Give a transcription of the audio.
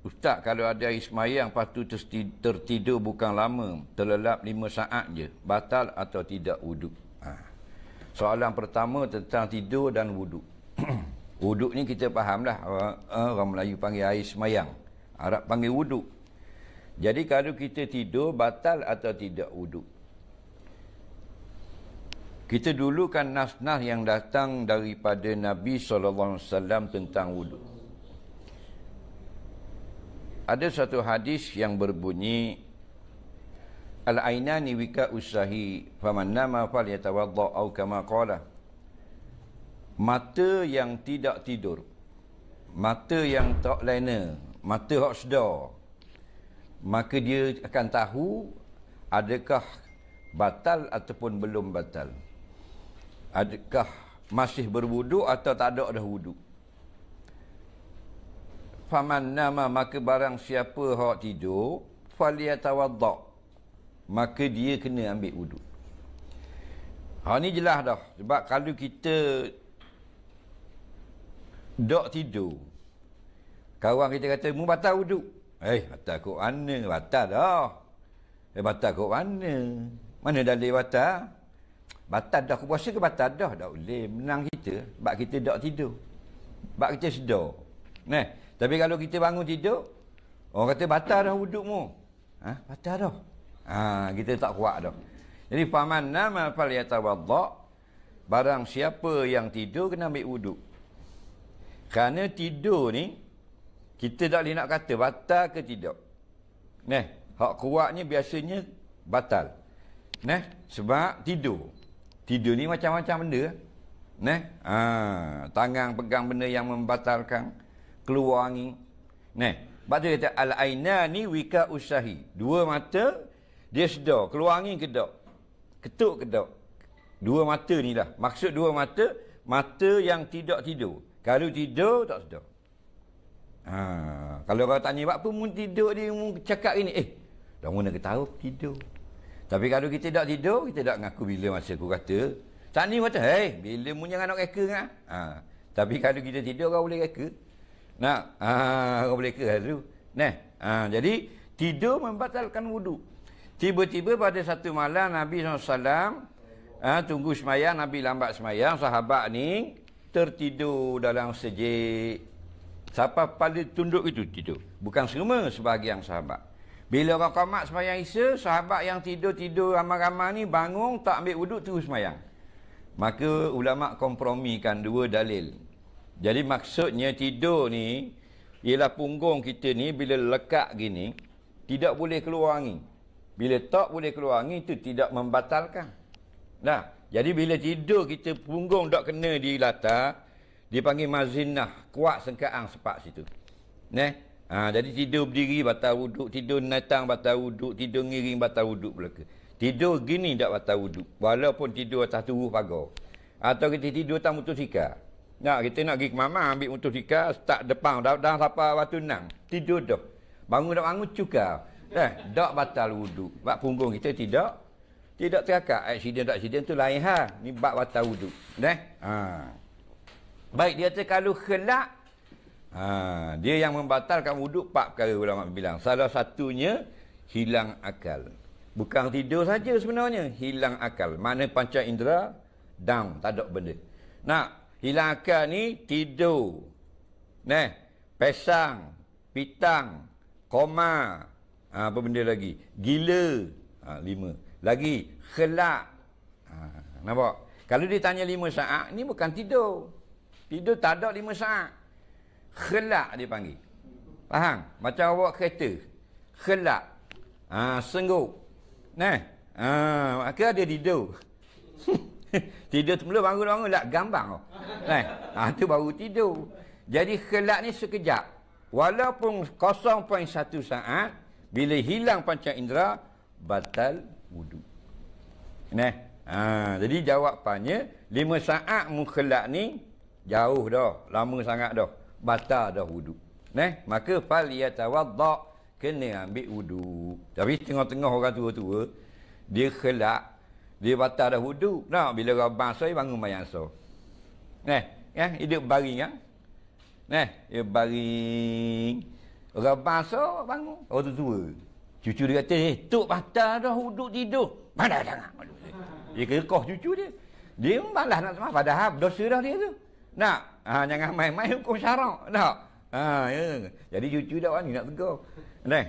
Ustaz, kalau ada air semayang lepas tu tertidur bukan lama, terlelap 5 saat je, batal atau tidak wuduk? Soalan pertama tentang tidur dan wuduk. Wuduk ni kita fahamlah, orang Melayu panggil air semayang, Arab panggil wuduk. Jadi kalau kita tidur, batal atau tidak wuduk? Kita dulukan nas-nas yang datang daripada Nabi SAW tentang wuduk. Ada satu hadis yang berbunyi, Al-ainani wika usahi faman nama fal yatawadda au kama qala. Mata yang tidak tidur, mata yang tak lena, mata hak sedar, maka dia akan tahu adakah batal ataupun belum batal, adakah masih berwuduk atau tak ada dah wuduk. Faman nama, maka barang siapa hak tidur, falyatawadda, maka dia kena ambil wuduk. Ni jelas dah. Sebab kalau kita dok tidur, kawan kita kata, mu batal wuduk. Batal kok mana? Batal dah. Batal kok mana? Mana dalil batal? Batal dah aku puasa ke batal dah? Tak boleh menang kita. Sebab kita dok tidur. Sebab kita sedar. Tapi kalau kita bangun tidur, orang kata batal dah wudukmu. Batal dah. Kita tak kuat dah. Jadi faman nama falyatawadda, barang siapa yang tidur kena ambil wuduk. Kerana tidur ni kita tak boleh nak kata batal ke tidak. Hak kuatnya biasanya batal. Sebab tidur. Tidur ni macam-macam benda. Tangan pegang benda yang membatalkan, keluar angin. Sebab tu kata al-ainani wika usahi. Dua mata dia sedar, keluar angin ke tak? Ketuk ke tak? Dua mata ni lah. Maksud dua mata, mata yang tidak tidur. Kalau tidur, tak sedar. Kalau orang tanya, apa mu tidur dia, mu cakap ini? Dah mana kita tahu tidur. Tapi kalau kita tak tidur, kita tak ngaku bila masa aku kata. Tak ni kata, bila mu jangan nak reka kan? Tapi kalau kita tidur, kau boleh reka. Kau boleh reka dulu. Jadi, tidur membatalkan wuduk. Tiba-tiba pada satu malam Nabi SAW tunggu semayang, Nabi lambat semayang, sahabat ni tertidur dalam sejik. Siapa pada tunduk itu tidur. Bukan semua, sebahagian sahabat. Bila orang qamat semayang Isya, sahabat yang tidur-tidur ramai-ramai ni bangun, tak ambil wuduk, terus semayang. Maka ulama kompromikan dua dalil. Jadi maksudnya tidur ni ialah punggung kita ni bila lekat gini tidak boleh keluar angin. Bila tak boleh keluar angin, itu tidak membatalkan. Jadi bila tidur kita punggung tak kena di latar, dipanggil mazinah, kuat sengkaan sepak situ. Jadi tidur berdiri batal wuduk, tidur natang batal wuduk, tidur ngiring batal wuduk belaka. Tidur gini tak batal wuduk, walaupun tidur atas tubuh pagar. Atau kita tidur atas motosikal. Kita nak pergi ke mama ambil motosikal, start depan, dah sampai batu nang, tidur dah. Bangun cukar. Tak batal wuduk. Sebab punggung kita tidak terakak. Aksiden tu lain hal. Ni bab batal wuduk. Baik, dia kata kalau khelak, dia yang membatalkan wuduk 4 perkara ulama bilang. Salah satunya hilang akal. Bukan tidur saja sebenarnya, hilang akal. Mana panca indera down, tak ada benda. Hilang akal ni tidur. Pesang, pitang, koma, apa benda lagi? Gila. 5. Lagi khelak. Nampak? Kalau dia tanya 5 saat, ni bukan tidur. Tidur tak ada 5 saat. Khelak dia panggil. Faham? Macam awak kereta. Khelak. Sengguk. Maka dia tidur. Tidur semula bangun-bangun lah gambang. Tu baru tidur. Jadi khelak ni sekejap. Walaupun 0.1 saat, bila hilang panca indera, batal wuduk. Jadi jawapannya 5 saat mukhelak ni jauh dah, lama sangat dah, batal dah wuduk. Maka fal yatawadda, kena ambil wuduk. Tapi tengah-tengah orang tua-tua dia khelak, dia batal dah wuduk. Bila orang bangsa bangun mayang so. Hidup baring kan. Dia baring. Orang bangsa bangun. Orang tua. Cucu dia kata, tok patah dah duduk tidur. Mana jangan. Dia kekoh cucu dia. Dia malas nak sembah. Padahal dosa dah dia tu. Nak? Jangan main-main hukum syarak. Tak? Ya. Jadi cucu dah wani nak tegur. Nah.